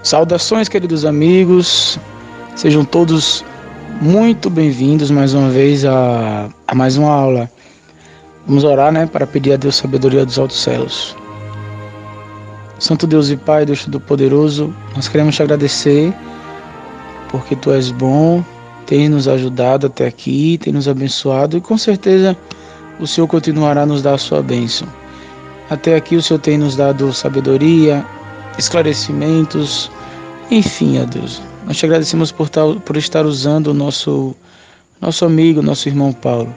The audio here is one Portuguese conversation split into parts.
Saudações, queridos amigos, sejam todos muito bem-vindos mais uma vez a mais uma aula. Vamos orar, para pedir a Deus sabedoria dos altos céus. Santo Deus e Pai, Deus Todo-Poderoso, nós queremos te agradecer porque Tu és bom, tem nos ajudado até aqui, tem nos abençoado e com certeza o Senhor continuará a nos dar a sua bênção. Até aqui o Senhor tem nos dado sabedoria, esclarecimentos, enfim, ó Deus, nós te agradecemos por estar usando o nosso amigo, nosso irmão Paulo.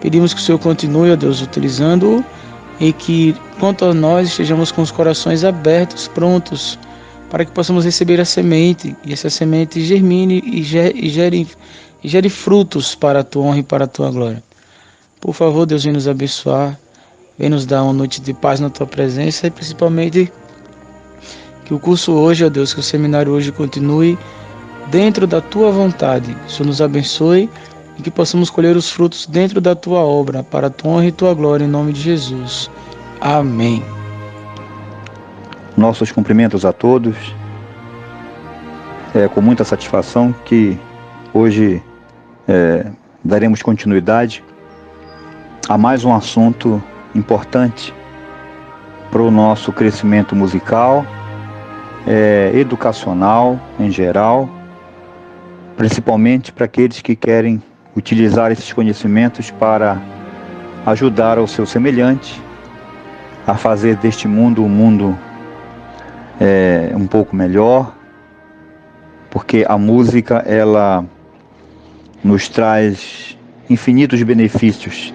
Pedimos que o Senhor continue, ó Deus, utilizando-o e que, quanto a nós, estejamos com os corações abertos, prontos, para que possamos receber a semente, e essa semente germine e gere frutos para a Tua honra e para a Tua glória. Por favor, Deus, vem nos abençoar, vem nos dar uma noite de paz na Tua presença e principalmente que o curso hoje, ó Deus, que o seminário hoje continue dentro da Tua vontade. Que o Senhor nos abençoe e que possamos colher os frutos dentro da Tua obra, para a Tua honra e Tua glória, em nome de Jesus. Amém. Nossos cumprimentos a todos. É com muita satisfação que hoje daremos continuidade a mais um assunto importante para o nosso crescimento musical, educacional em geral, principalmente para aqueles que querem utilizar esses conhecimentos para ajudar ao seu semelhante a fazer deste mundo um mundo um pouco melhor, porque a música ela nos traz infinitos benefícios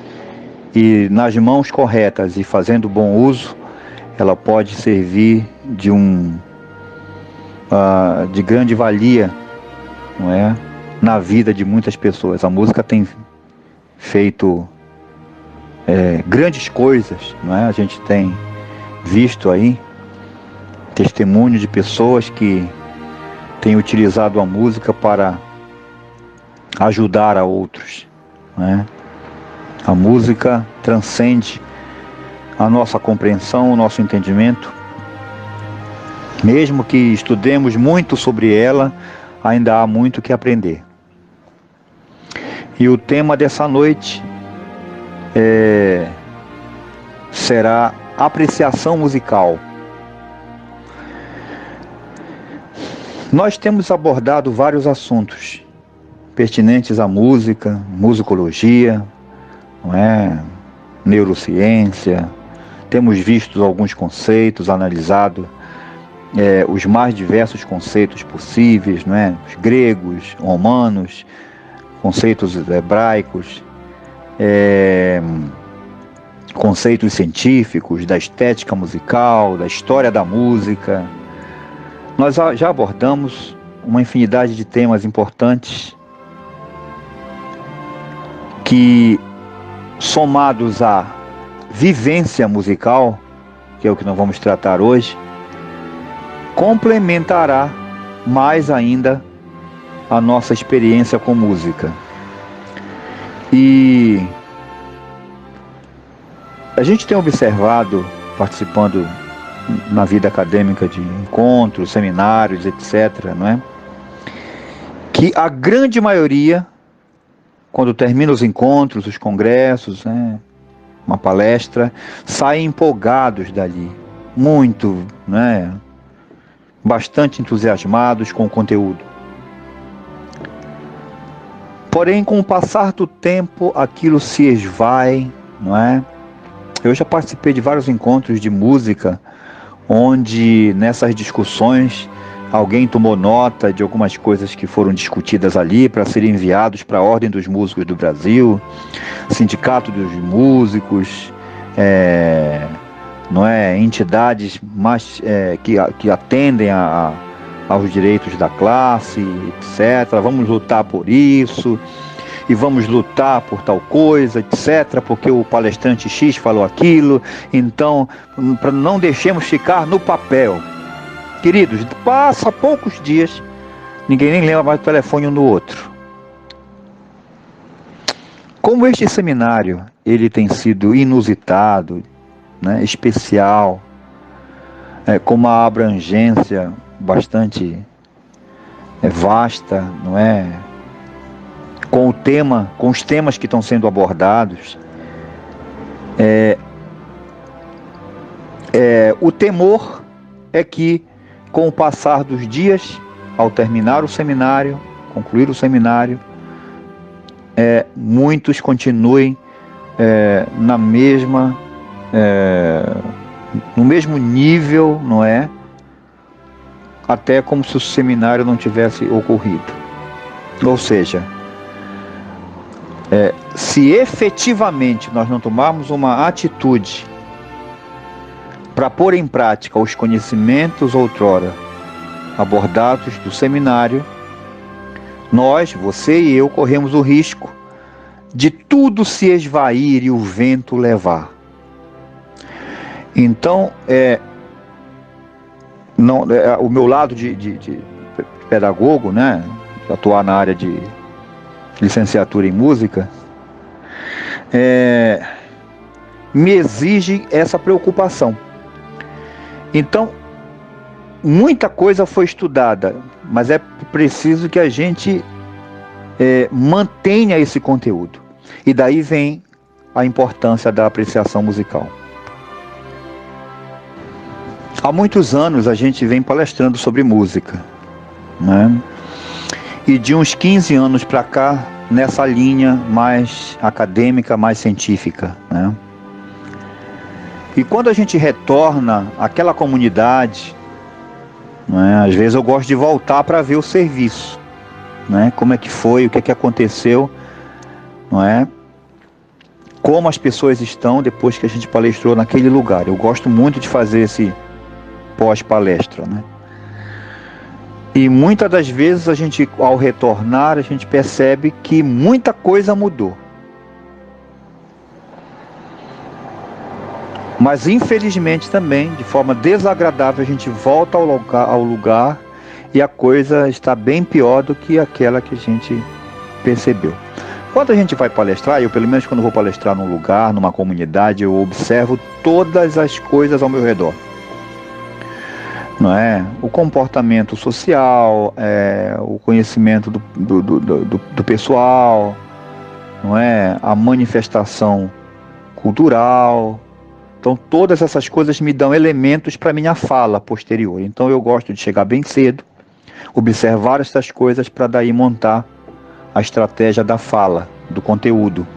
e nas mãos corretas e fazendo bom uso, ela pode servir de grande valia, não é, na vida de muitas pessoas. A música tem feito grandes coisas, não é? A gente tem visto aí testemunho de pessoas que têm utilizado a música para ajudar a outros, não é? A música transcende a nossa compreensão, o nosso entendimento. Mesmo que estudemos muito sobre ela, ainda há muito que aprender. E o tema dessa noite será apreciação musical. Nós temos abordado vários assuntos pertinentes à música, musicologia, não é? Neurociência. Temos visto alguns conceitos, analisado os mais diversos conceitos possíveis, não é? Os gregos, romanos, conceitos hebraicos, conceitos científicos da estética musical, da história da música. Nós já abordamos uma infinidade de temas importantes que, somados à vivência musical, que é o que nós vamos tratar hoje, complementará mais ainda a nossa experiência com música. E a gente tem observado, participando na vida acadêmica de encontros, seminários, etc., não é? Que a grande maioria, quando termina os encontros, os congressos, né, uma palestra, saem empolgados dali, muito, né, bastante entusiasmados com o conteúdo. Porém, com o passar do tempo, aquilo se esvai, não é? Eu já participei de vários encontros de música, onde nessas discussões alguém tomou nota de algumas coisas que foram discutidas ali para serem enviados para a Ordem dos Músicos do Brasil, Sindicato dos Músicos, não é, entidades mais, que atendem aos direitos da classe, etc. Vamos lutar por isso, e vamos lutar por tal coisa, etc., porque o palestrante X falou aquilo, então não deixemos ficar no papel. Queridos, passa poucos dias, ninguém nem lembra mais do telefone um do outro. Como este seminário ele tem sido inusitado, né, especial, com uma abrangência bastante vasta, não é? Com os temas que estão sendo abordados. O temor é que, com o passar dos dias, ao terminar o seminário, concluir o seminário, muitos continuem no mesmo nível, não é? Até como se o seminário não tivesse ocorrido. Ou seja, se efetivamente nós não tomarmos uma atitude para pôr em prática os conhecimentos outrora abordados do seminário, nós, você e eu, corremos o risco de tudo se esvair e o vento levar. Então, o meu lado de pedagogo, né, de atuar na área de licenciatura em música, me exige essa preocupação. Então, muita coisa foi estudada, mas é preciso que a gente mantenha esse conteúdo. E daí vem a importância da apreciação musical. Há muitos anos a gente vem palestrando sobre música, né? E de uns 15 anos para cá, nessa linha mais acadêmica, mais científica, né? E quando a gente retorna àquela comunidade, né, às vezes eu gosto de voltar para ver o serviço, né? Como é que foi, o que é que aconteceu, não é? Como as pessoas estão depois que a gente palestrou naquele lugar. Eu gosto muito de fazer esse pós-palestra, né? E muitas das vezes ao retornar, a gente percebe que muita coisa mudou. Mas infelizmente também, de forma desagradável, a gente volta ao lugar e a coisa está bem pior do que aquela que a gente percebeu. Quando a gente vai palestrar, eu pelo menos quando vou palestrar num lugar, numa comunidade, eu observo todas as coisas ao meu redor. Não é? O comportamento social, o conhecimento do pessoal, não é? A manifestação cultural. Então todas essas coisas me dão elementos para minha fala posterior. Então eu gosto de chegar bem cedo, observar essas coisas para daí montar a estratégia da fala, do conteúdo.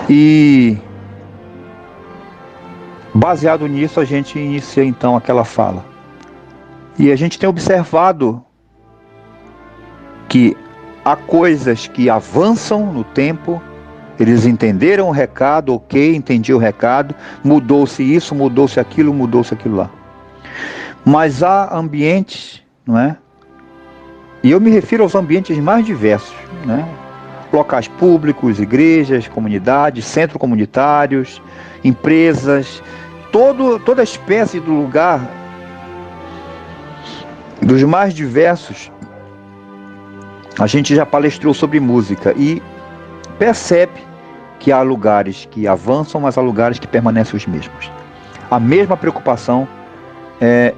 E baseado nisso a gente inicia então aquela fala. E a gente tem observado que há coisas que avançam no tempo. Eles entenderam o recado, ok, entendi o recado, mudou-se isso, mudou-se aquilo lá. Mas há ambientes, não é? E eu me refiro aos ambientes mais diversos, né? Locais públicos, igrejas, comunidades, centros comunitários, empresas, toda espécie de lugar, dos mais diversos. A gente já palestrou sobre música e percebe que há lugares que avançam, mas há lugares que permanecem os mesmos. A mesma preocupação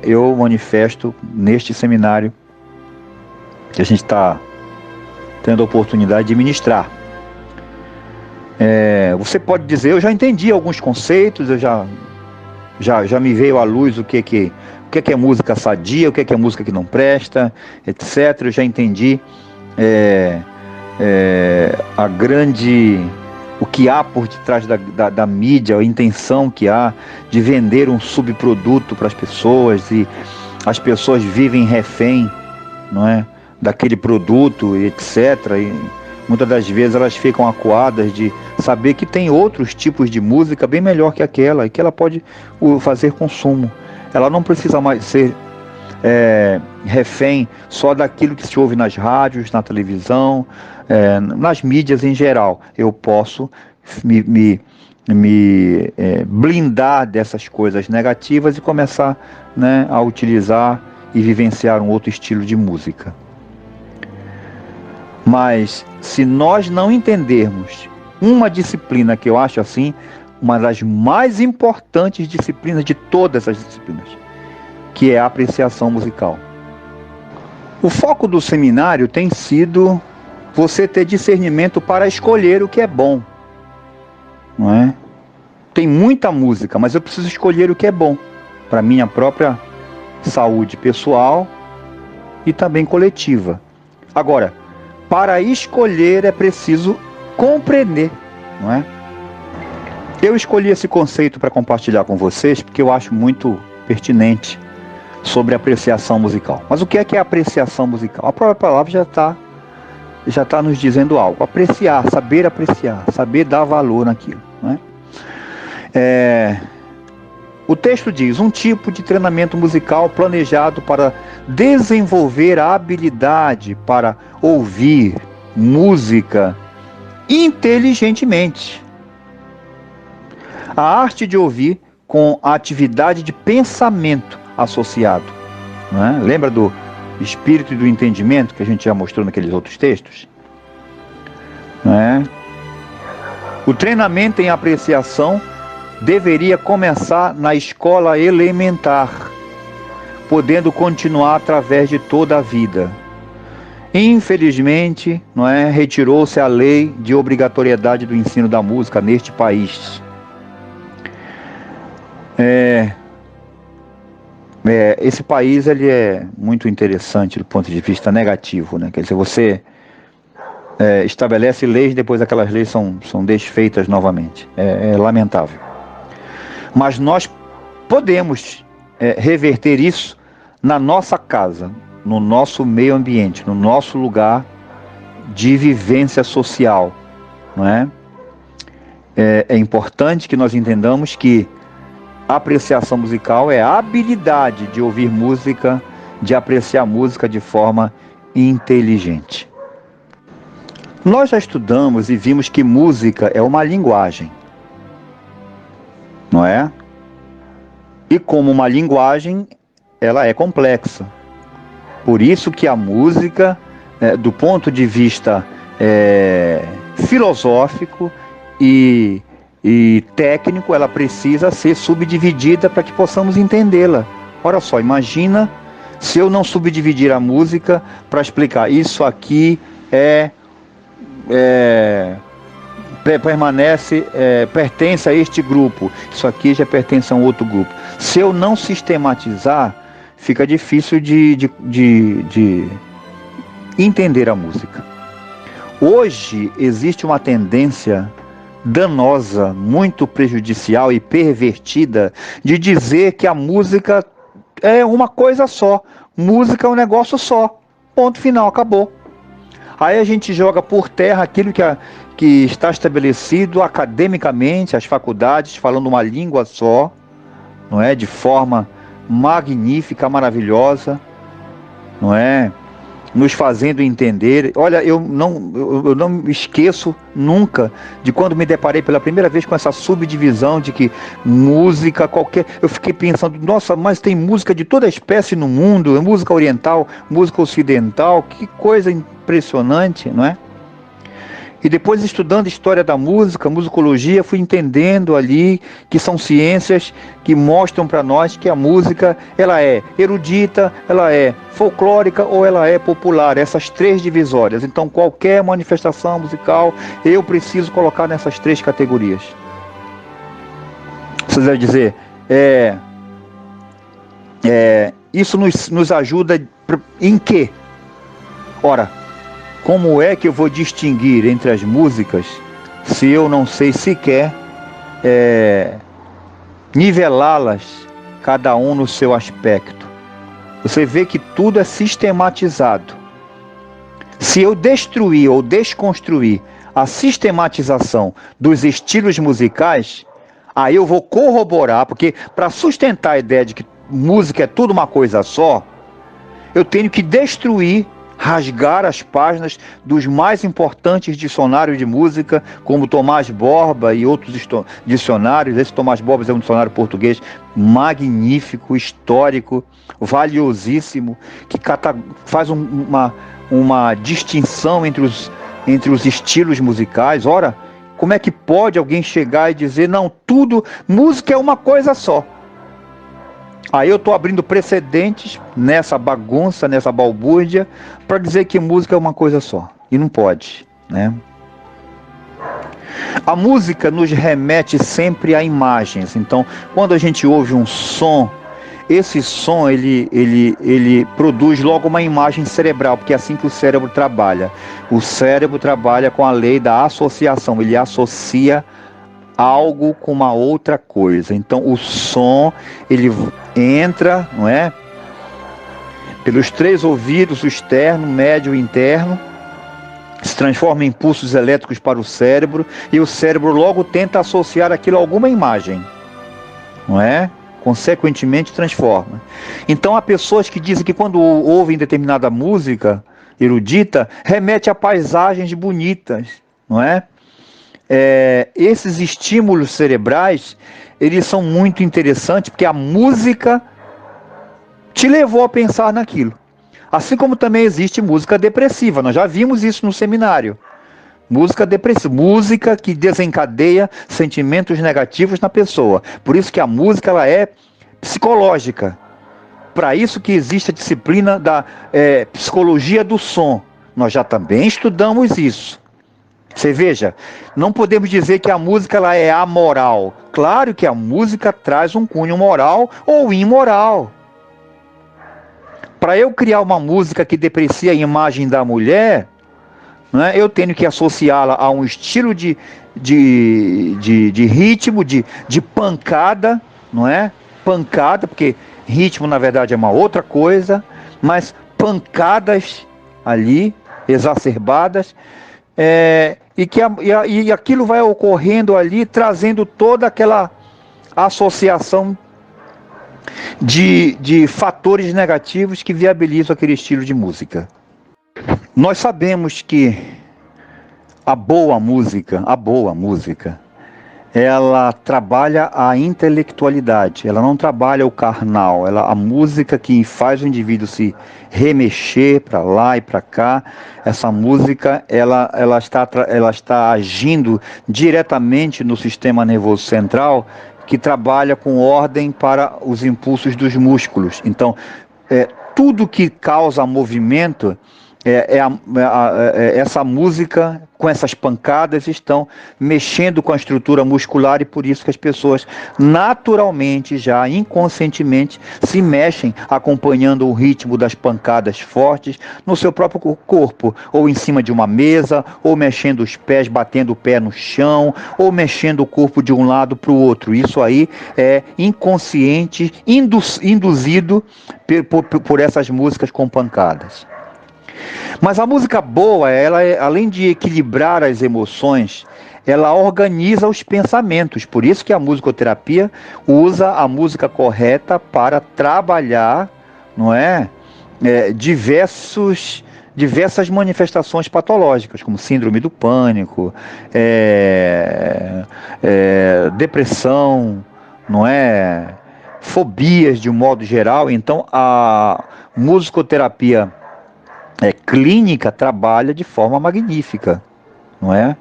eu manifesto neste seminário que a gente está tendo a oportunidade de ministrar. Você pode dizer, eu já entendi alguns conceitos, eu já me veio à luz o que é música sadia, o que é música que não presta, etc. Eu já entendi o que há por detrás da mídia, a intenção que há de vender um subproduto para as pessoas, e as pessoas vivem refém, não é, daquele produto, etc. E muitas das vezes elas ficam acuadas de saber que tem outros tipos de música bem melhor que aquela, e que ela pode fazer consumo. Ela não precisa mais ser refém só daquilo que se ouve nas rádios, na televisão, nas mídias em geral. Eu posso me blindar dessas coisas negativas e começar, né, a utilizar e vivenciar um outro estilo de música. Mas se nós não entendermos uma disciplina que eu acho assim, uma das mais importantes disciplinas de todas as disciplinas, que é a apreciação musical. O foco do seminário tem sido você ter discernimento para escolher o que é bom, não é? Tem muita música, mas eu preciso escolher o que é bom para minha própria saúde pessoal e também coletiva. Agora, para escolher é preciso compreender, não é? Eu escolhi esse conceito para compartilhar com vocês porque eu acho muito pertinente sobre apreciação musical. Mas o que é apreciação musical? A própria palavra já está nos dizendo algo. Apreciar, saber dar valor naquilo, não é? O texto diz: um tipo de treinamento musical planejado para desenvolver a habilidade para ouvir música inteligentemente. A arte de ouvir com a atividade de pensamento associado, não é? Lembra do espírito e do entendimento que a gente já mostrou naqueles outros textos? Não é? O treinamento em apreciação deveria começar na escola elementar, podendo continuar através de toda a vida. Infelizmente, não é, retirou-se a lei de obrigatoriedade do ensino da música neste país. Esse país ele é muito interessante do ponto de vista negativo, né? Quer dizer, você estabelece leis, depois aquelas leis são desfeitas novamente. É lamentável. Mas nós podemos reverter isso na nossa casa, no nosso meio ambiente, no nosso lugar de vivência social, não é? É importante que nós entendamos que a apreciação musical é a habilidade de ouvir música, de apreciar música de forma inteligente. Nós já estudamos e vimos que música é uma linguagem, não é? E como uma linguagem, ela é complexa. Por isso que a música, do ponto de vista filosófico e técnico, ela precisa ser subdividida para que possamos entendê-la. Olha só, imagina se eu não subdividir a música para explicar isso aqui pertence a este grupo, isso aqui já pertence a um outro grupo. Se eu não sistematizar, fica difícil de entender a música. Hoje existe uma tendência danosa, muito prejudicial e pervertida de dizer que a música é uma coisa só. Música é um negócio só. Ponto final, acabou. Aí a gente joga por terra aquilo que está estabelecido academicamente, as faculdades falando uma língua só, não é? De forma magnífica, maravilhosa, não é? Nos fazendo entender. Olha, eu não me esqueço nunca de quando me deparei pela primeira vez com essa subdivisão de que música qualquer... Eu fiquei pensando, nossa, mas tem música de toda espécie no mundo, música oriental, música ocidental, que coisa impressionante, não é? E depois, estudando história da música, musicologia, fui entendendo ali que são ciências que mostram para nós que a música, ela é erudita, ela é folclórica ou ela é popular, essas três divisórias. Então, qualquer manifestação musical, eu preciso colocar nessas três categorias. Você vai dizer, isso nos ajuda em quê? Ora, como é que eu vou distinguir entre as músicas se eu não sei sequer nivelá-las, cada um no seu aspecto? Você vê que tudo é sistematizado. Se eu destruir ou desconstruir a sistematização dos estilos musicais, aí eu vou corroborar, porque para sustentar a ideia de que música é tudo uma coisa só, eu tenho que destruir, rasgar as páginas dos mais importantes dicionários de música, como Tomás Borba e outros dicionários. Esse Tomás Borba é um dicionário português magnífico, histórico, valiosíssimo, que faz uma distinção entre os estilos musicais. Ora, como é que pode alguém chegar e dizer, não, música é uma coisa só? Aí eu estou abrindo precedentes nessa bagunça, nessa balbúrdia, para dizer que música é uma coisa só. E não pode, né? A música nos remete sempre a imagens. Então, quando a gente ouve um som, esse som ele produz logo uma imagem cerebral, porque é assim que o cérebro trabalha. O cérebro trabalha com a lei da associação, ele associa algo com uma outra coisa. Então o som, ele entra, não é? Pelos 3 ouvidos, o externo, médio e interno, se transforma em impulsos elétricos para o cérebro, e o cérebro logo tenta associar aquilo a alguma imagem, não é? Consequentemente transforma. Então há pessoas que dizem que quando ouvem determinada música erudita, remete a paisagens bonitas, não é? Esses estímulos cerebrais, eles são muito interessantes, porque a música te levou a pensar naquilo. Assim como também existe música depressiva, nós já vimos isso no seminário. Música depressiva, música que desencadeia sentimentos negativos na pessoa. Por isso que a música ela é psicológica. Para isso que existe a disciplina da psicologia do som. Nós já também estudamos isso. Você veja, não podemos dizer que a música ela é amoral. Claro que a música traz um cunho moral ou imoral. Para eu criar uma música que deprecia a imagem da mulher, né, eu tenho que associá-la a um estilo de ritmo, de pancada, não é? Pancada, porque ritmo na verdade é uma outra coisa, mas pancadas ali, exacerbadas, e aquilo vai ocorrendo ali, trazendo toda aquela associação de fatores negativos que viabilizam aquele estilo de música. Nós sabemos que a boa música, ela trabalha a intelectualidade, ela não trabalha o carnal, a música que faz o indivíduo se remexer para lá e para cá, essa música ela está agindo diretamente no sistema nervoso central, que trabalha com ordem para os impulsos dos músculos. Então, tudo que causa movimento, essa música, com essas pancadas, estão mexendo com a estrutura muscular, e por isso que as pessoas naturalmente, já inconscientemente, se mexem acompanhando o ritmo das pancadas fortes no seu próprio corpo, ou em cima de uma mesa, ou mexendo os pés, batendo o pé no chão, ou mexendo o corpo de um lado para o outro. Isso aí é inconsciente, induzido por essas músicas com pancadas. Mas a música boa, além de equilibrar as emoções, ela organiza os pensamentos. Por isso que a musicoterapia usa a música correta para trabalhar, não é? Diversas manifestações patológicas, como síndrome do pânico, depressão, não é? Fobias de um modo geral. Então a musicoterapia clínica trabalha de forma magnífica, não é?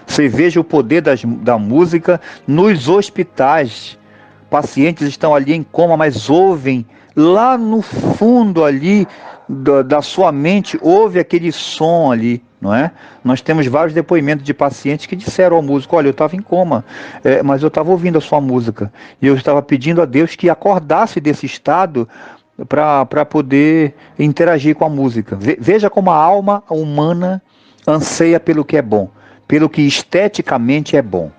Você veja o poder da música nos hospitais. Pacientes estão ali em coma, mas ouvem lá no fundo ali da sua mente, ouve aquele som ali, não é? Nós temos vários depoimentos de pacientes que disseram ao músico: olha, eu estava em coma, mas eu estava ouvindo a sua música, e eu estava pedindo a Deus que acordasse desse estado para poder interagir com a música. Veja como a alma humana anseia pelo que é bom, pelo que esteticamente é bom.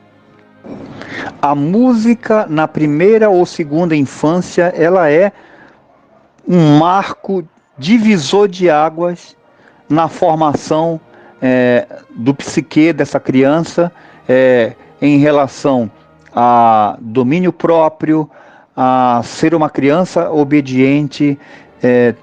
A música na primeira ou segunda infância, ela é um marco divisor de águas na formação do psique dessa criança, em relação a domínio próprio, a ser uma criança obediente,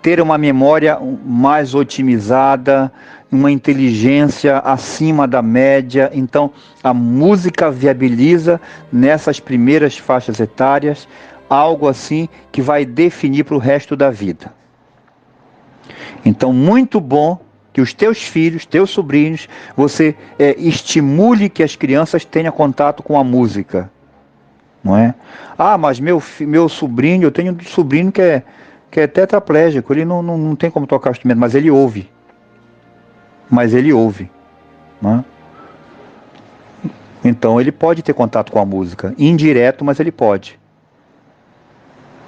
ter uma memória mais otimizada, uma inteligência acima da média. Então, a música viabiliza nessas primeiras faixas etárias algo assim que vai definir para o resto da vida. Então, muito bom que os teus filhos, teus sobrinhos, você estimule que as crianças tenham contato com a música. não é? Ah, mas meu sobrinho, eu tenho um sobrinho que é tetraplégico, ele não tem como tocar o instrumento, mas ele ouve. Mas ele ouve, né? Então ele pode ter contato com a música, indireto, mas ele pode.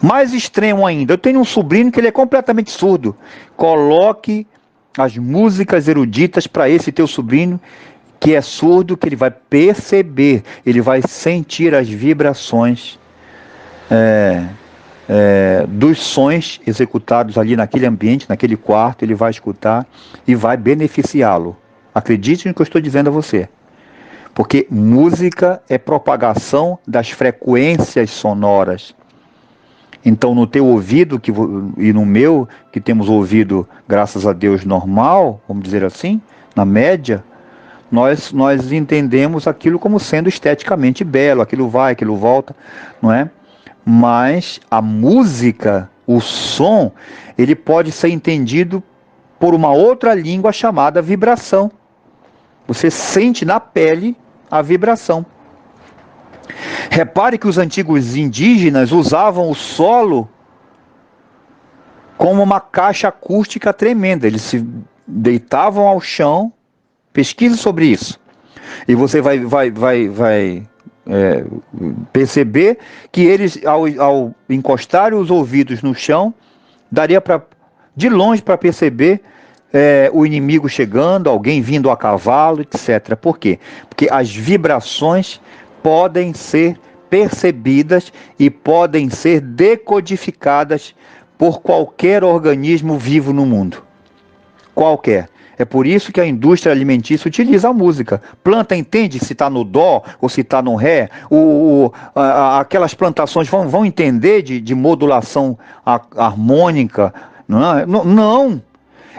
Mais extremo ainda, eu tenho um sobrinho que ele é completamente surdo. Coloque as músicas eruditas para esse teu sobrinho que é surdo, que ele vai perceber, ele vai sentir as vibrações dos sons executados ali naquele ambiente, naquele quarto, ele vai escutar e vai beneficiá-lo. Acredite no que eu estou dizendo a você. Porque música é propagação das frequências sonoras. Então, no teu ouvido e no meu, que temos ouvido, graças a Deus, normal, vamos dizer assim, na média, nós entendemos aquilo como sendo esteticamente belo, aquilo vai, aquilo volta, não é? Mas a música, o som, ele pode ser entendido por uma outra língua chamada vibração. Você sente na pele a vibração. Repare que os antigos indígenas usavam o solo como uma caixa acústica tremenda. Eles se deitavam ao chão. Pesquise sobre isso. E você vai perceber que eles, ao encostarem os ouvidos no chão, daria de longe para perceber o inimigo chegando, alguém vindo a cavalo, etc. Por quê? Porque as vibrações podem ser percebidas e podem ser decodificadas por qualquer organismo vivo no mundo. Qualquer. É por isso que a indústria alimentícia utiliza a música. Planta entende se está no dó ou se está no ré. Aquelas plantações vão entender de modulação harmônica. Não.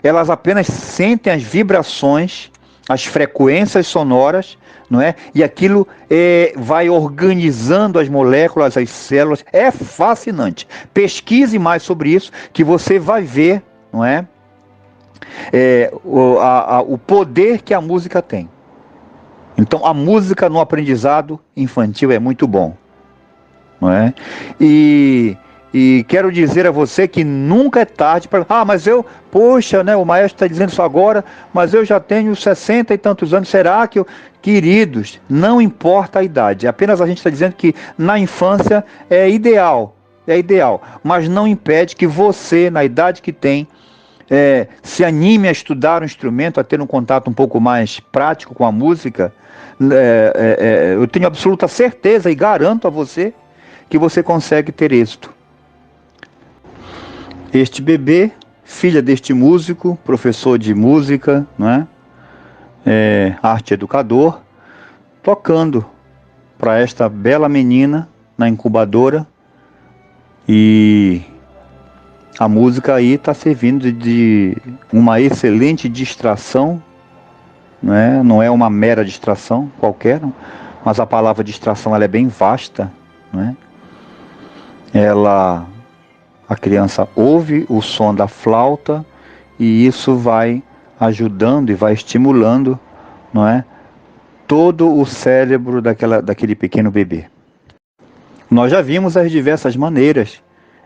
Elas apenas sentem as vibrações, as frequências sonoras, não é? E aquilo vai organizando as moléculas, as células. É fascinante. Pesquise mais sobre isso que você vai ver, não é? O poder que a música tem. Então a música no aprendizado infantil é muito bom, não é? E quero dizer a você que nunca é tarde para... mas poxa, né, o maestro está dizendo isso agora, mas eu já tenho 60 e tantos anos, será que eu... Queridos, não importa a idade, apenas a gente está dizendo que na infância é ideal, mas não impede que você, na idade que tem, se anime a estudar um instrumento, a ter um contato um pouco mais prático com a música. Eu tenho absoluta certeza e garanto a você que você consegue ter êxito. Este bebê, filha deste músico, professor de música, não é? Arte educador, tocando para esta bela menina na incubadora, e a música aí está servindo de uma excelente distração, não é uma mera distração qualquer, não, mas a palavra distração ela é bem vasta, não é? A criança ouve o som da flauta e isso vai ajudando e vai estimulando, não é? Todo o cérebro daquele pequeno bebê. Nós já vimos as diversas maneiras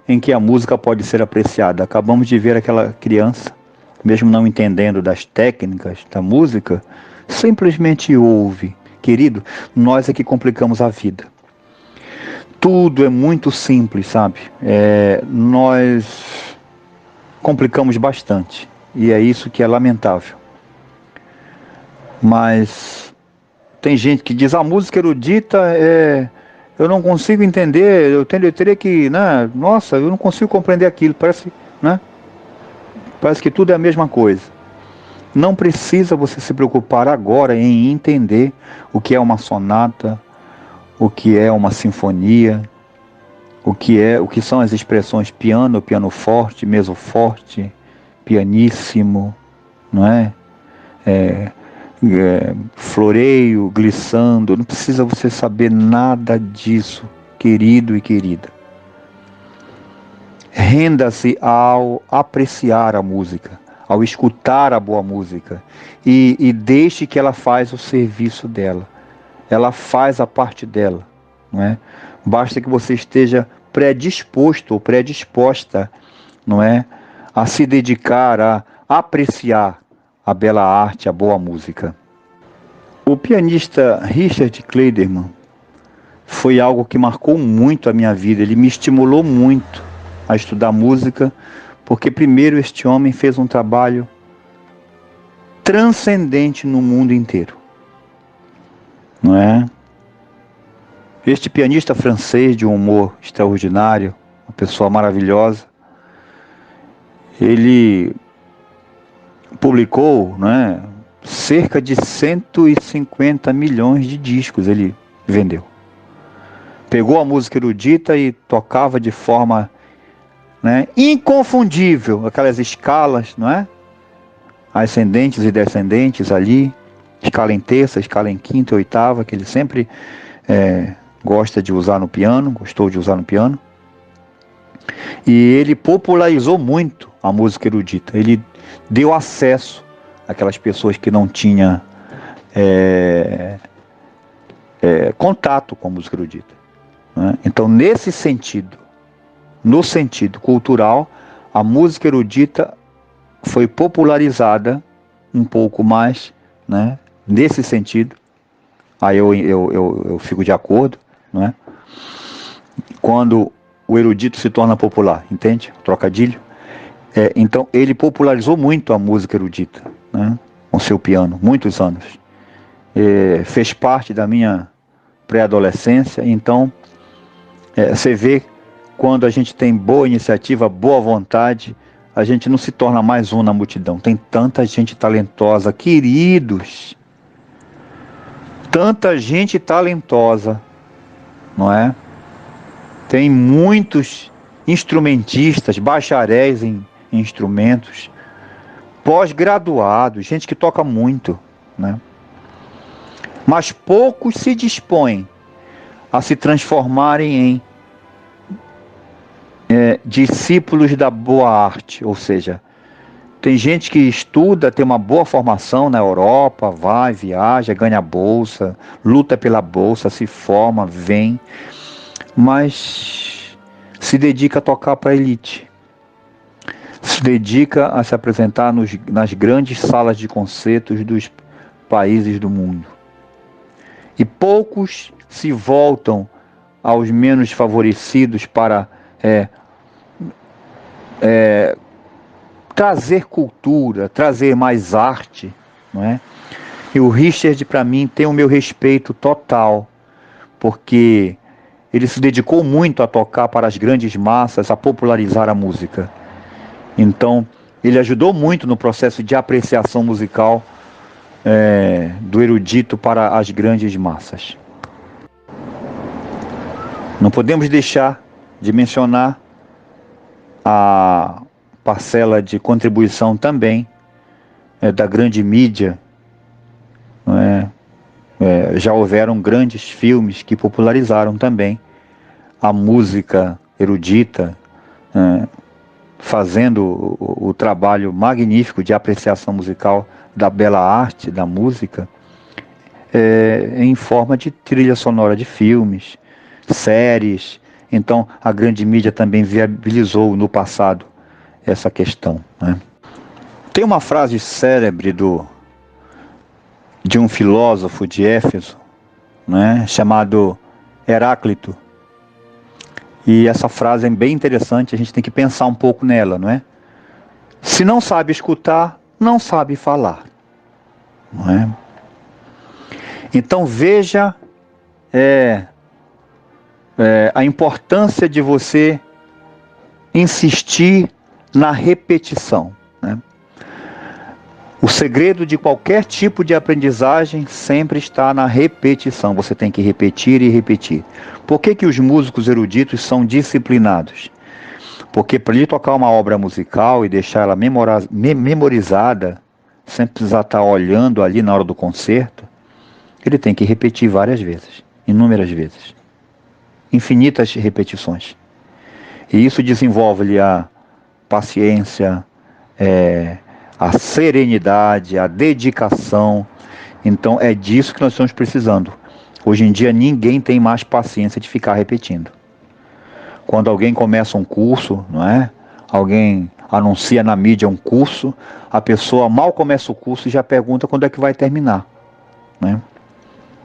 em que a música pode ser apreciada. Acabamos de ver aquela criança, mesmo não entendendo das técnicas da música, simplesmente ouve. Querido, nós é que complicamos a vida. Tudo é muito simples, sabe? Nós complicamos bastante. E é isso que é lamentável. Mas tem gente que diz, a música erudita eu não consigo entender, eu teria que, né? Nossa, eu não consigo compreender aquilo, parece que tudo é a mesma coisa. Não precisa você se preocupar agora em entender o que é uma sonata, o que é uma sinfonia, o que são as expressões piano forte, meso forte, pianíssimo, não é? Floreio, glissando. Não precisa você saber nada disso, querido e querida. Renda-se ao apreciar a música, ao escutar a boa música, e deixe que ela faz o serviço dela. Ela faz a parte dela, não é? Basta que você esteja predisposto ou predisposta, não é, a se dedicar a apreciar a bela arte, a boa música. O pianista Richard Clayderman foi algo que marcou muito a minha vida. Ele me estimulou muito a estudar música, porque primeiro este homem fez um trabalho transcendente no mundo inteiro, não é? Este pianista francês de um humor extraordinário, uma pessoa maravilhosa, ele publicou, né, cerca de 150 milhões de discos ele vendeu. Pegou a música erudita e tocava de forma, né, inconfundível, aquelas escalas, não é? Ascendentes e descendentes ali, escala em terça, escala em quinta e oitava, que ele sempre gosta de usar no piano, gostou de usar no piano. E ele popularizou muito a música erudita. Ele deu acesso àquelas pessoas que não tinham contato com a música erudita, né? Então, nesse sentido, no sentido cultural, a música erudita foi popularizada um pouco mais, né? Nesse sentido, aí eu fico de acordo, né? Quando o erudito se torna popular, entende? Trocadilho. Então ele popularizou muito a música erudita, né? Com seu piano, muitos anos. Fez parte da minha pré-adolescência. Então você vê, quando a gente tem boa iniciativa, boa vontade, a gente não se torna mais um na multidão. Tem tanta gente talentosa, queridos. Tanta gente talentosa, não é? Tem muitos instrumentistas, bacharéis em instrumentos, pós-graduados, gente que toca muito, né? Mas poucos se dispõem a se transformarem em discípulos da boa arte, ou seja, tem gente que estuda, tem uma boa formação na Europa, vai, viaja, ganha bolsa, luta pela bolsa, se forma, vem, mas se dedica a tocar para a elite. Se dedica a se apresentar nas grandes salas de concertos dos países do mundo. E poucos se voltam aos menos favorecidos para trazer cultura, trazer mais arte, não é? E o Richard, para mim, tem o meu respeito total, porque ele se dedicou muito a tocar para as grandes massas, a popularizar a música. Então, ele ajudou muito no processo de apreciação musical do erudito para as grandes massas. Não podemos deixar de mencionar a parcela de contribuição também da grande mídia, não é? Já houveram grandes filmes que popularizaram também a música erudita, fazendo o trabalho magnífico de apreciação musical da bela arte, da música, em forma de trilha sonora de filmes, séries. Então a grande mídia também viabilizou no passado essa questão, né? Tem uma frase célebre de um filósofo de Éfeso, né, chamado Heráclito. E essa frase é bem interessante, a gente tem que pensar um pouco nela, não é? Se não sabe escutar, não sabe falar, não é? Então veja a importância de você insistir na repetição, né? O segredo de qualquer tipo de aprendizagem sempre está na repetição. Você tem que repetir e repetir. Por que os músicos eruditos são disciplinados? Porque para ele tocar uma obra musical e deixar ela memorizada, sem precisar estar olhando ali na hora do concerto, ele tem que repetir várias vezes, inúmeras vezes, infinitas repetições. E isso desenvolve-lhe a paciência, a serenidade, a dedicação. Então é disso que nós estamos precisando. Hoje em dia ninguém tem mais paciência de ficar repetindo. Quando alguém começa um curso, não é? Alguém anuncia na mídia um curso, a pessoa mal começa o curso e já pergunta quando é que vai terminar, né?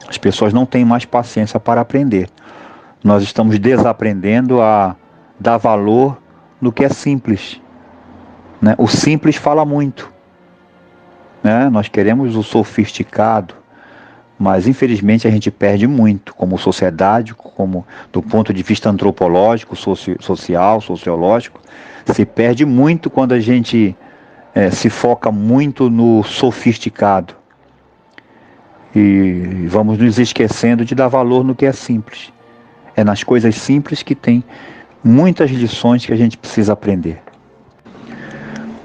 As pessoas não têm mais paciência para aprender. Nós estamos desaprendendo a dar valor no que é simples, né? O simples fala muito, né? Nós queremos o sofisticado, mas infelizmente a gente perde muito como sociedade, como do ponto de vista antropológico, social, sociológico. Se perde muito quando a gente se foca muito no sofisticado. E vamos nos esquecendo de dar valor no que é simples. É nas coisas simples que tem muitas lições que a gente precisa aprender.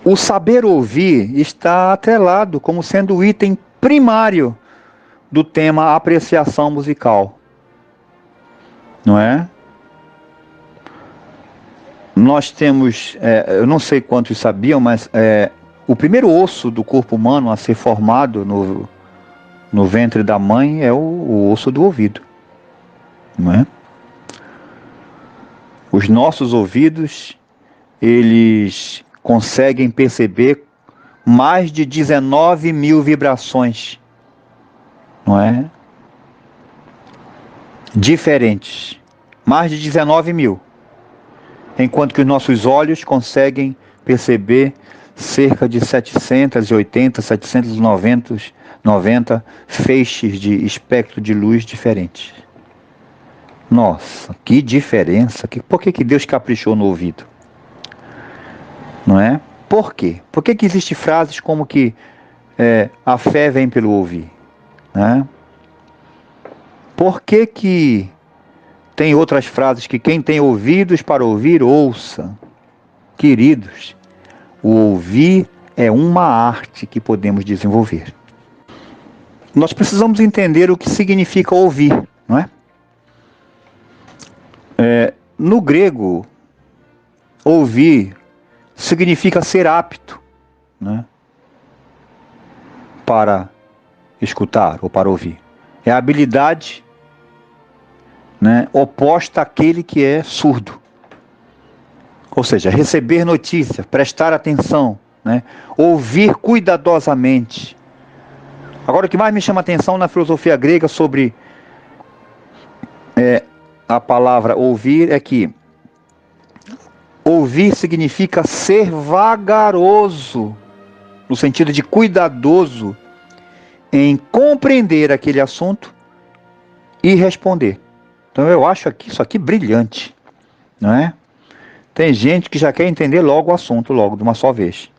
O saber ouvir está atrelado como sendo o item primário do tema apreciação musical, não é? Nós temos, eu não sei quantos sabiam, mas o primeiro osso do corpo humano a ser formado no ventre da mãe é o osso do ouvido, não é? Os nossos ouvidos, eles conseguem perceber mais de 19 mil vibrações, não é? Diferentes. Mais de 19 mil. Enquanto que os nossos olhos conseguem perceber cerca de 780, 790 feixes de espectro de luz diferentes. Nossa, que diferença! Por que Deus caprichou no ouvido? Não é? Por quê? Por que existem frases como que a fé vem pelo ouvir? Né? Por que tem outras frases que quem tem ouvidos para ouvir, ouça? Queridos, o ouvir é uma arte que podemos desenvolver. Nós precisamos entender o que significa ouvir, não é? No grego, ouvir significa ser apto, né, para escutar ou para ouvir. É a habilidade, né, oposta àquele que é surdo. Ou seja, receber notícia, prestar atenção, né, ouvir cuidadosamente. Agora, o que mais me chama a atenção na filosofia grega sobre a palavra ouvir é que ouvir significa ser vagaroso, no sentido de cuidadoso, em compreender aquele assunto e responder. Então eu acho isso aqui brilhante, não é? Tem gente que já quer entender logo o assunto, logo, de uma só vez.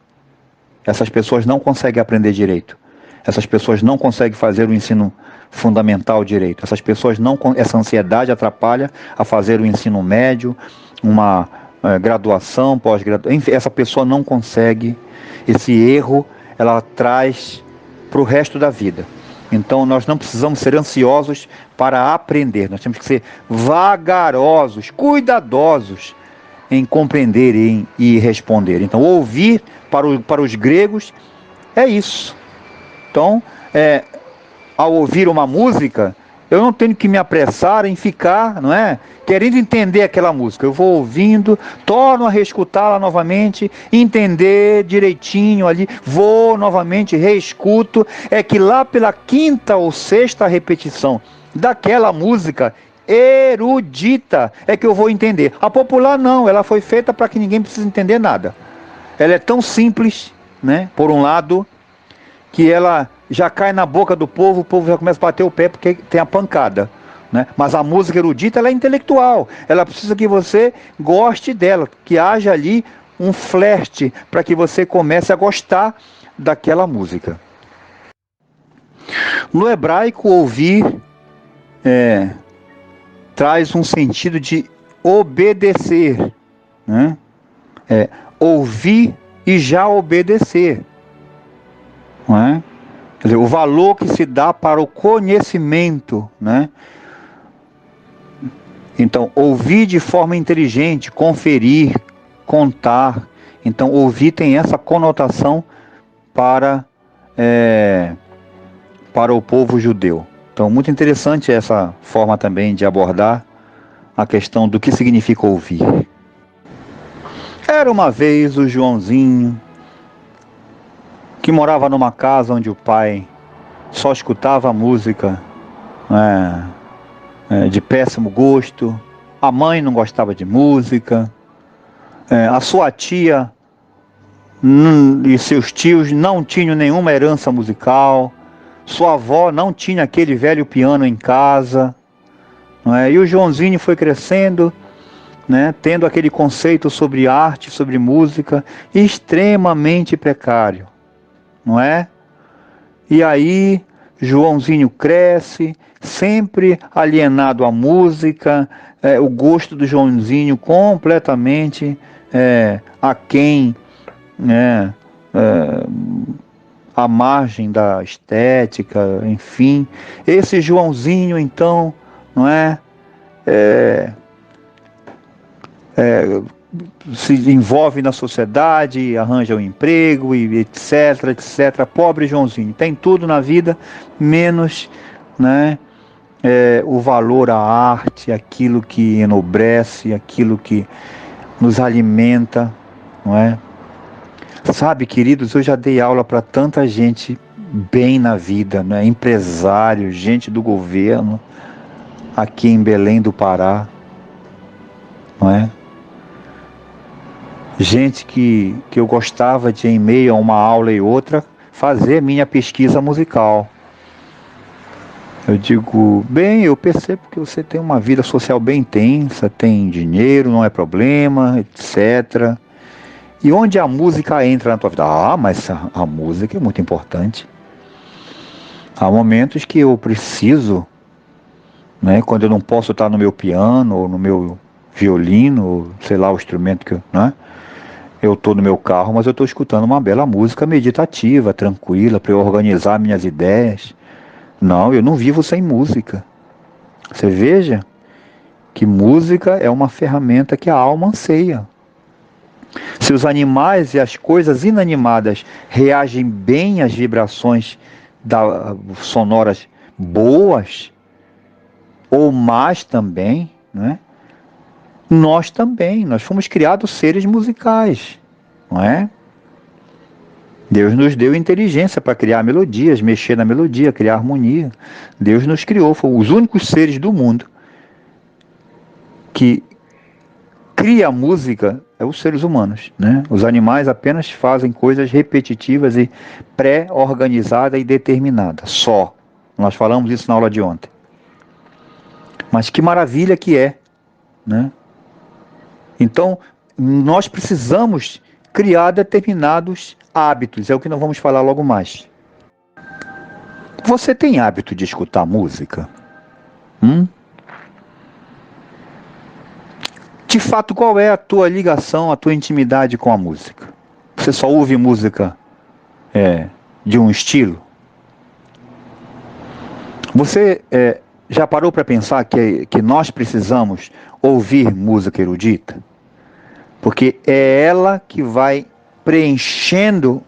Essas pessoas não conseguem aprender direito. Essas pessoas não conseguem fazer o ensino fundamental direito. Essa ansiedade atrapalha a fazer o ensino médio, uma graduação, pós-graduação. Essa pessoa não consegue. Esse erro ela traz para o resto da vida. Então nós não precisamos ser ansiosos para aprender. Nós temos que ser vagarosos, cuidadosos em compreender e responder. Então ouvir para os gregos é isso. Então, ao ouvir uma música, eu não tenho que me apressar em ficar, não é, querendo entender aquela música. Eu vou ouvindo, torno a reescutá-la novamente, entender direitinho ali, vou novamente, reescuto. É que lá pela quinta ou sexta repetição daquela música erudita é que eu vou entender. A popular não, ela foi feita para que ninguém precise entender nada. Ela é tão simples, né, por um lado, que ela já cai na boca do povo, o povo já começa a bater o pé porque tem a pancada, né? Mas a música erudita, ela é intelectual, ela precisa que você goste dela, que haja ali um flerte para que você comece a gostar daquela música. No hebraico, ouvir traz um sentido de obedecer, né? Ouvir e já obedecer. Não é? Quer dizer, o valor que se dá para o conhecimento, né? Então, ouvir de forma inteligente, conferir, contar. Então, ouvir tem essa conotação para o povo judeu. Então, muito interessante essa forma também de abordar a questão do que significa ouvir. Era uma vez o Joãozinho, que morava numa casa onde o pai só escutava música de péssimo gosto, a mãe não gostava de música, a sua tia e seus tios não tinham nenhuma herança musical, sua avó não tinha aquele velho piano em casa, e o Joãozinho foi crescendo, tendo aquele conceito sobre arte, sobre música, extremamente precário, não é? E aí, Joãozinho cresce, sempre alienado à música, o gosto do Joãozinho completamente aquém, à margem da estética, enfim. Esse Joãozinho, então, não é? Se envolve na sociedade, arranja um emprego, e etc, etc. Pobre Joãozinho, tem tudo na vida, menos o valor à arte, aquilo que enobrece, aquilo que nos alimenta, não é? Sabe, queridos, eu já dei aula para tanta gente bem na vida, empresário, gente do governo, aqui em Belém do Pará, não é? Gente que eu gostava de, em meio a uma aula e outra, fazer minha pesquisa musical. Eu digo, bem, eu percebo que você tem uma vida social bem intensa, tem dinheiro, não é problema, etc. E onde a música entra na tua vida? Ah, mas a música é muito importante. Há momentos que eu preciso, quando eu não posso estar no meu piano, ou no meu violino, ou sei lá, o instrumento que eu estou no meu carro, mas eu estou escutando uma bela música meditativa, tranquila, para eu organizar minhas ideias. Não, eu não vivo sem música. Você veja que música é uma ferramenta que a alma anseia. Se os animais e as coisas inanimadas reagem bem às vibrações sonoras boas, ou más também, nós também, nós fomos criados seres musicais, não é? Deus nos deu inteligência para criar melodias, mexer na melodia, criar harmonia. Deus nos criou, fomos os únicos seres do mundo que cria música, os seres humanos, Os animais apenas fazem coisas repetitivas e pré-organizadas e determinadas, só. Nós falamos isso na aula de ontem. Mas que maravilha que é, Então, nós precisamos criar determinados hábitos, é o que nós vamos falar logo mais. Você tem hábito de escutar música? De fato, qual é a tua ligação, a tua intimidade com a música? Você só ouve música de um estilo? Você já parou para pensar que nós precisamos ouvir música erudita? Porque é ela que vai preenchendo,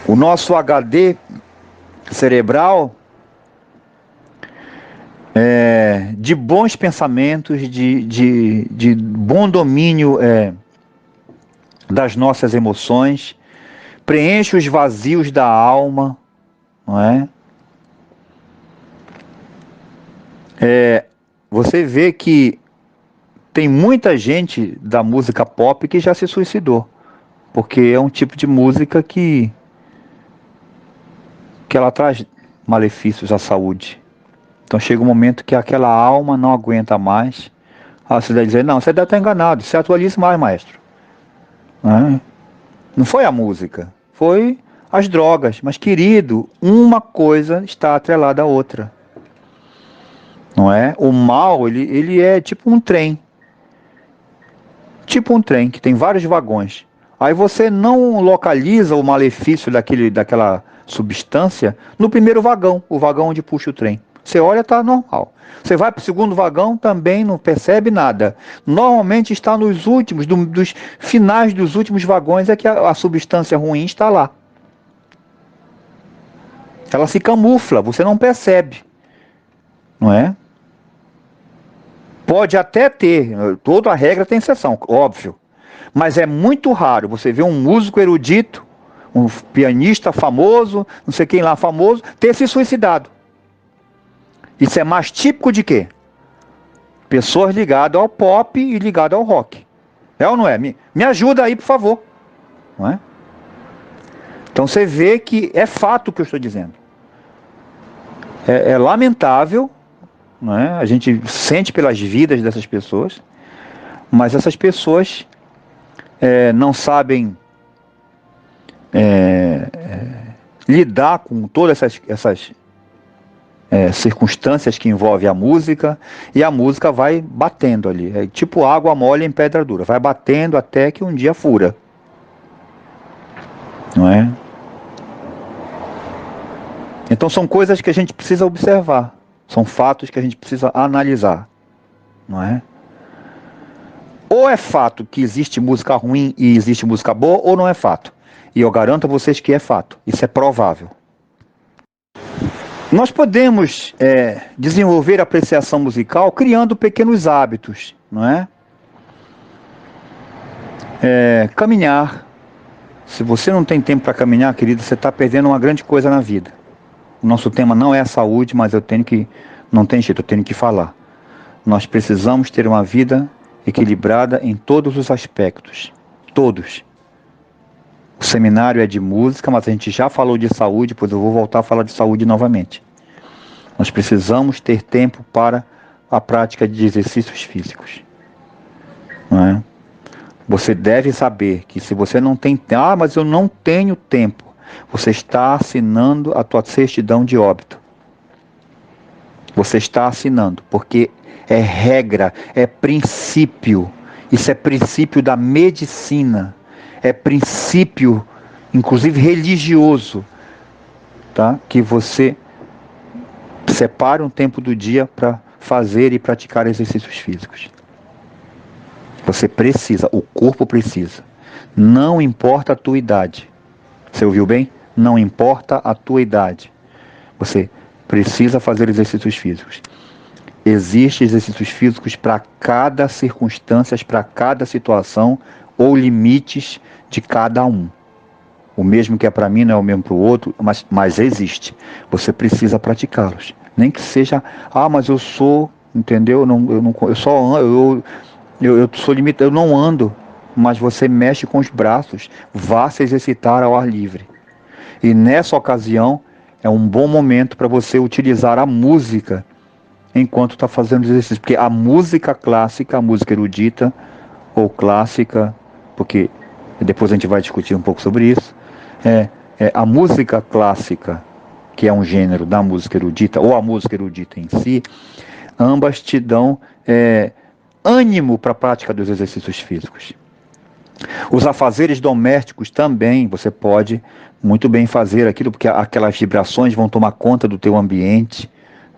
o nosso HD cerebral de bons pensamentos, de bom domínio das nossas emoções, preenche os vazios da alma, Você vê que tem muita gente da música pop que já se suicidou, porque é um tipo de música que ela traz malefícios à saúde. Então chega um momento que aquela alma não aguenta mais. Você deve dizer, não, você deve estar enganado, se atualize mais, maestro. Não foi a música, foi as drogas. Mas, querido, uma coisa está atrelada à outra. Não é? O mal, ele é tipo um trem. Tipo um trem que tem vários vagões. Aí você não localiza o malefício daquela substância no primeiro vagão, o vagão onde puxa o trem. Você olha, está normal. Você vai para o segundo vagão, também não percebe nada. Normalmente está nos últimos, dos finais dos últimos vagões, é que a substância ruim está lá. Ela se camufla, você não percebe, não é? Pode até ter, toda a regra tem exceção, óbvio. Mas é muito raro você ver um músico erudito, um pianista famoso, não sei quem lá famoso, ter se suicidado. Isso é mais típico de quê? Pessoas ligadas ao pop e ligadas ao rock. É ou não é? Me ajuda aí, por favor. Não é? Então você vê que é fato o que eu estou dizendo. É lamentável, não é? A gente sente pelas vidas dessas pessoas, mas essas pessoas não sabem lidar com todas essas circunstâncias que envolvem a música, e a música vai batendo ali. É tipo água mole em pedra dura, vai batendo até que um dia fura. Não é? Então são coisas que a gente precisa observar, são fatos que a gente precisa analisar, não é? Ou é fato que existe música ruim e existe música boa, ou não é fato. E eu garanto a vocês que é fato, isso é provável. Nós podemos desenvolver a apreciação musical criando pequenos hábitos, não é? Caminhar. Se você não tem tempo para caminhar, querido, você está perdendo uma grande coisa na vida. O nosso tema não é a saúde, mas não tem jeito, eu tenho que falar. Nós precisamos ter uma vida equilibrada em todos os aspectos. Todos. O seminário é de música, mas a gente já falou de saúde, pois eu vou voltar a falar de saúde novamente. Nós precisamos ter tempo para a prática de exercícios físicos. Não é? Você deve saber que se você não tem tempo, mas eu não tenho tempo, você está assinando a tua certidão de óbito. Você está assinando, porque é regra, é princípio. Isso é princípio da medicina. É princípio, inclusive religioso, tá? Que você separe um tempo do dia para fazer e praticar exercícios físicos. Você precisa, o corpo precisa. Não importa a tua idade. Você ouviu bem? Não importa a tua idade. Você precisa fazer exercícios físicos. Existem exercícios físicos para cada circunstância, para cada situação ou limites de cada um. O mesmo que é para mim não é o mesmo para o outro, mas existe. Você precisa praticá-los. Nem que seja, mas eu sou, entendeu? Eu só ando, eu sou limitado, eu não ando. Mas você mexe com os braços, vá se exercitar ao ar livre. E nessa ocasião, é um bom momento para você utilizar a música enquanto está fazendo exercício. Porque a música clássica, a música erudita ou clássica, porque depois a gente vai discutir um pouco sobre isso, a música clássica, que é um gênero da música erudita, ou a música erudita em si, ambas te dão ânimo para a prática dos exercícios físicos. Os afazeres domésticos também, você pode muito bem fazer aquilo, porque aquelas vibrações vão tomar conta do teu ambiente,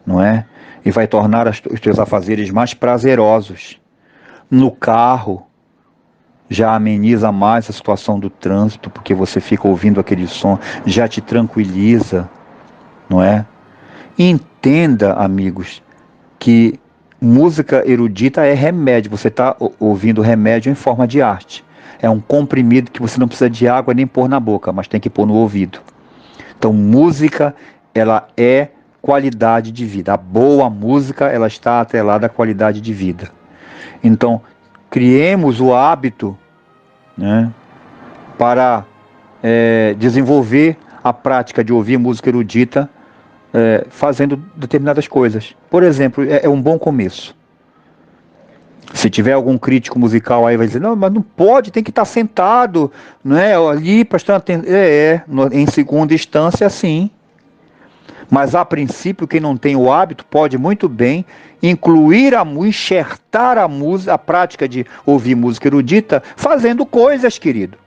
não é? E vai tornar os teus afazeres mais prazerosos. No carro, já ameniza mais a situação do trânsito, porque você fica ouvindo aquele som, já te tranquiliza, não é? Entenda, amigos, que música erudita é remédio, você está ouvindo remédio em forma de arte. É um comprimido que você não precisa de água nem pôr na boca, mas tem que pôr no ouvido. Então, música, ela é qualidade de vida. A boa música, ela está atrelada à qualidade de vida. Então, criemos o hábito, né, para desenvolver a prática de ouvir música erudita fazendo determinadas coisas. Por exemplo, é um bom começo. Se tiver algum crítico musical aí vai dizer, não, mas não pode, tem que estar sentado, não é? Ali prestando atenção. Em segunda instância, sim. Mas a princípio, quem não tem o hábito pode muito bem incluir enxertar a prática de ouvir música erudita fazendo coisas, querido.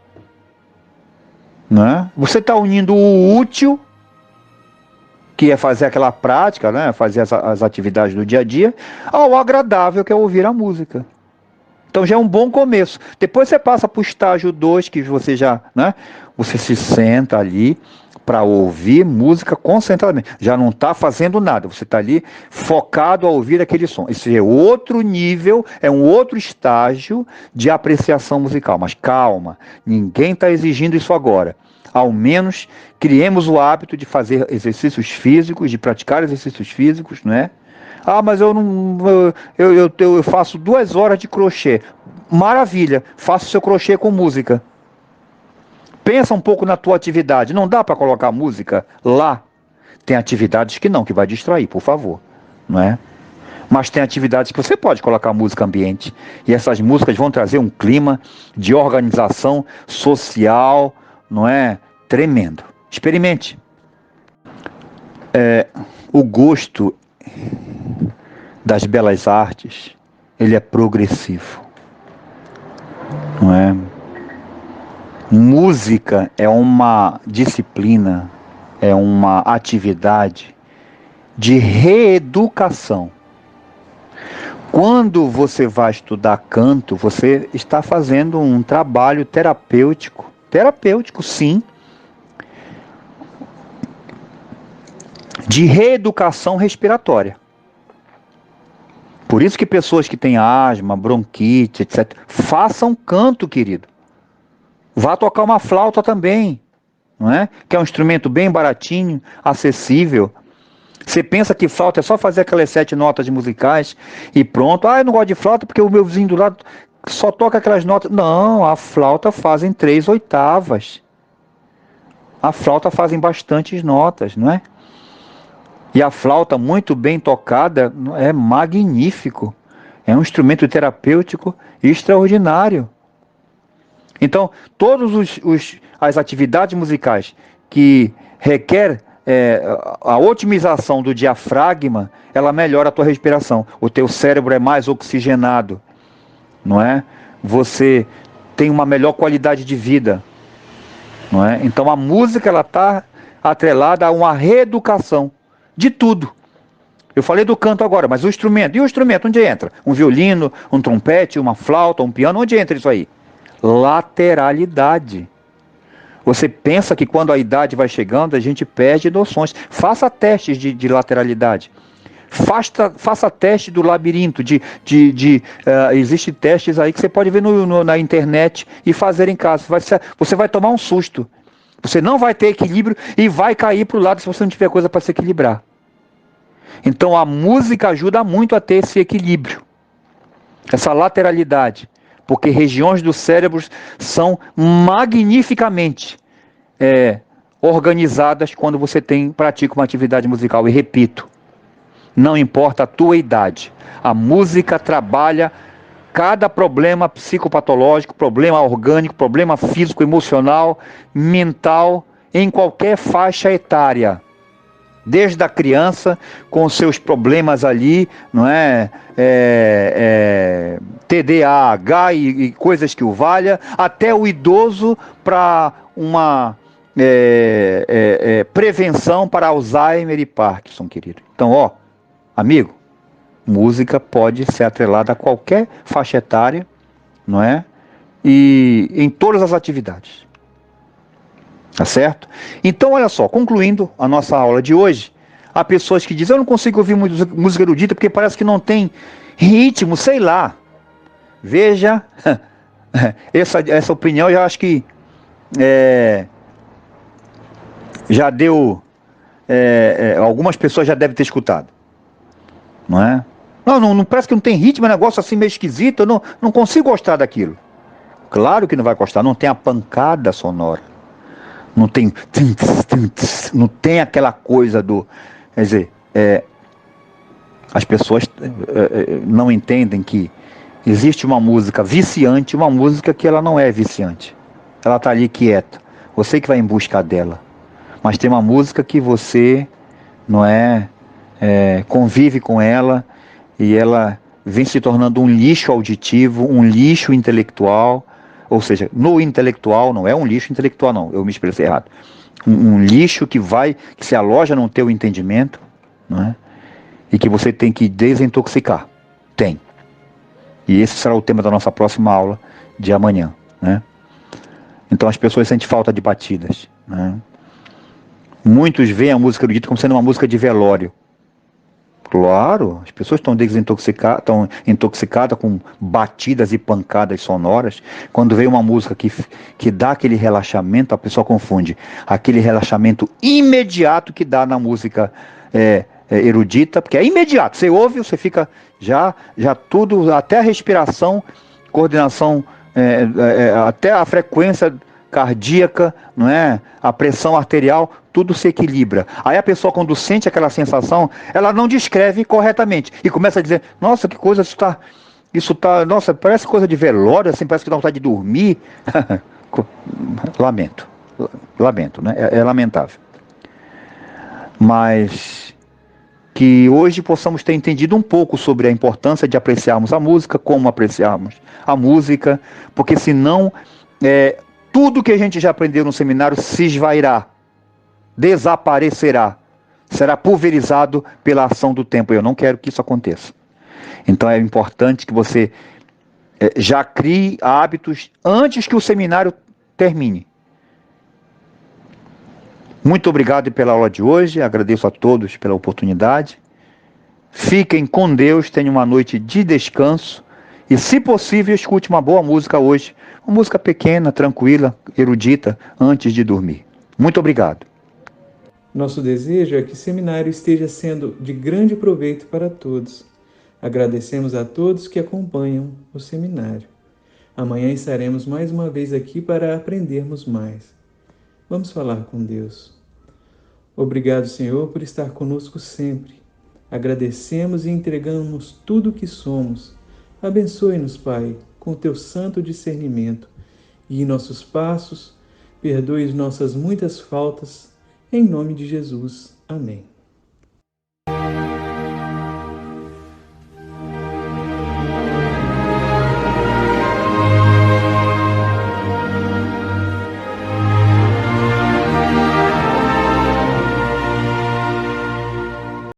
Não é? Você está unindo o útil, que é fazer aquela prática, né? Fazer as atividades do dia a dia, ao agradável, que é ouvir a música. Então já é um bom começo. Depois você passa para o estágio 2, que você já, né? Você se senta ali, para ouvir música concentradamente. Já não está fazendo nada, você está ali focado a ouvir aquele som. Esse é outro nível, é um outro estágio de apreciação musical. Mas calma, ninguém está exigindo isso agora. Ao menos criemos o hábito de fazer exercícios físicos, de praticar exercícios físicos, não é? Ah, mas eu não, eu faço 2 horas de crochê. Maravilha, faça o seu crochê com música. Pensa um pouco na tua atividade. Não dá para colocar música lá? Tem atividades que não, que vai distrair, por favor, não é? Mas tem atividades que você pode colocar música ambiente. E essas músicas vão trazer um clima de organização social, não é? Tremendo. Experimente. O gosto das belas artes, ele é progressivo, não é? Música é uma disciplina, é uma atividade de reeducação. Quando você vai estudar canto, você está fazendo um trabalho terapêutico, sim, de reeducação respiratória. Por isso que pessoas que têm asma, bronquite, etc., façam canto, querido. Vá tocar uma flauta também, não é? Que é um instrumento bem baratinho, acessível. Você pensa que flauta é só fazer aquelas 7 notas musicais e pronto. Ah, eu não gosto de flauta porque o meu vizinho do lado só toca aquelas notas. Não, a flauta fazem 3 oitavas. A flauta fazem bastantes notas, não é? E a flauta muito bem tocada é magnífico. É um instrumento terapêutico extraordinário. Então, todas as atividades musicais que requer a otimização do diafragma, ela melhora a tua respiração. O teu cérebro é mais oxigenado, não é? Você tem uma melhor qualidade de vida, não é? Então, a música ela está atrelada a uma reeducação de tudo. Eu falei do canto agora, mas o instrumento. E o instrumento, onde entra? Um violino, um trompete, uma flauta, um piano, onde entra isso aí? Lateralidade. Você pensa que quando a idade vai chegando, a gente perde noções. Faça testes de lateralidade. Faça teste do labirinto. Existem testes aí que você pode ver na internet e fazer em casa. Você vai tomar um susto. Você não vai ter equilíbrio e vai cair para o lado se você não tiver coisa para se equilibrar. Então a música ajuda muito a ter esse equilíbrio. Essa lateralidade. Porque regiões do cérebro são magnificamente organizadas quando você pratica uma atividade musical. E repito, não importa a tua idade, a música trabalha cada problema psicopatológico, problema orgânico, problema físico, emocional, mental, em qualquer faixa etária. Desde a criança, com seus problemas ali, não é? TDAH e coisas que o valha, até o idoso para uma prevenção para Alzheimer e Parkinson, querido. Então, amigo, música pode ser atrelada a qualquer faixa etária, não é? E em todas as atividades. Tá certo? Então, olha só, concluindo a nossa aula de hoje, há pessoas que dizem, eu não consigo ouvir música erudita porque parece que não tem ritmo, sei lá. Veja, essa opinião eu acho que já deu, algumas pessoas já devem ter escutado. Não é? Não, parece que não tem ritmo, é um negócio assim meio esquisito, eu não consigo gostar daquilo. Claro que não vai gostar, não tem a pancada sonora. Não tem aquela coisa do... Quer dizer, as pessoas não entendem que existe uma música viciante, uma música que ela não é viciante. Ela está ali quieta. Você que vai em busca dela. Mas tem uma música que você não convive com ela e ela vem se tornando um lixo auditivo, um lixo intelectual. Ou seja, no intelectual, não é um lixo intelectual não, eu me expressei errado. Um lixo que se aloja no teu entendimento, não é? E que você tem que desintoxicar. Tem. E esse será o tema da nossa próxima aula de amanhã, né? Então as pessoas sentem falta de batidas, né? Muitos veem a música erudita como sendo uma música de velório. Claro, as pessoas estão intoxicadas com batidas e pancadas sonoras. Quando vem uma música que dá aquele relaxamento, a pessoa confunde aquele relaxamento imediato que dá na música erudita, porque é imediato. Você ouve, você fica já tudo, até a respiração, coordenação, até a frequência cardíaca, não é? A pressão arterial, tudo se equilibra. Aí a pessoa, quando sente aquela sensação, ela não descreve corretamente e começa a dizer: nossa, que coisa isso tá, nossa, parece coisa de velório, assim, parece que dá vontade de dormir. Lamento, né? É lamentável. Mas que hoje possamos ter entendido um pouco sobre a importância de apreciarmos a música, como apreciarmos a música, porque senão tudo que a gente já aprendeu no seminário se esvairá, desaparecerá, será pulverizado pela ação do tempo. Eu não quero que isso aconteça. Então é importante que você já crie hábitos antes que o seminário termine. Muito obrigado pela aula de hoje, agradeço a todos pela oportunidade. Fiquem com Deus, tenham uma noite de descanso e, se possível, escute uma boa música hoje. Uma música pequena, tranquila, erudita, antes de dormir. Muito obrigado. Nosso desejo é que o seminário esteja sendo de grande proveito para todos. Agradecemos a todos que acompanham o seminário. Amanhã estaremos mais uma vez aqui para aprendermos mais. Vamos falar com Deus. Obrigado, Senhor, por estar conosco sempre. Agradecemos e entregamos tudo o que somos. Abençoe-nos, Pai, com o teu santo discernimento. Guie nossos passos, perdoe nossas muitas faltas. Em nome de Jesus. Amém.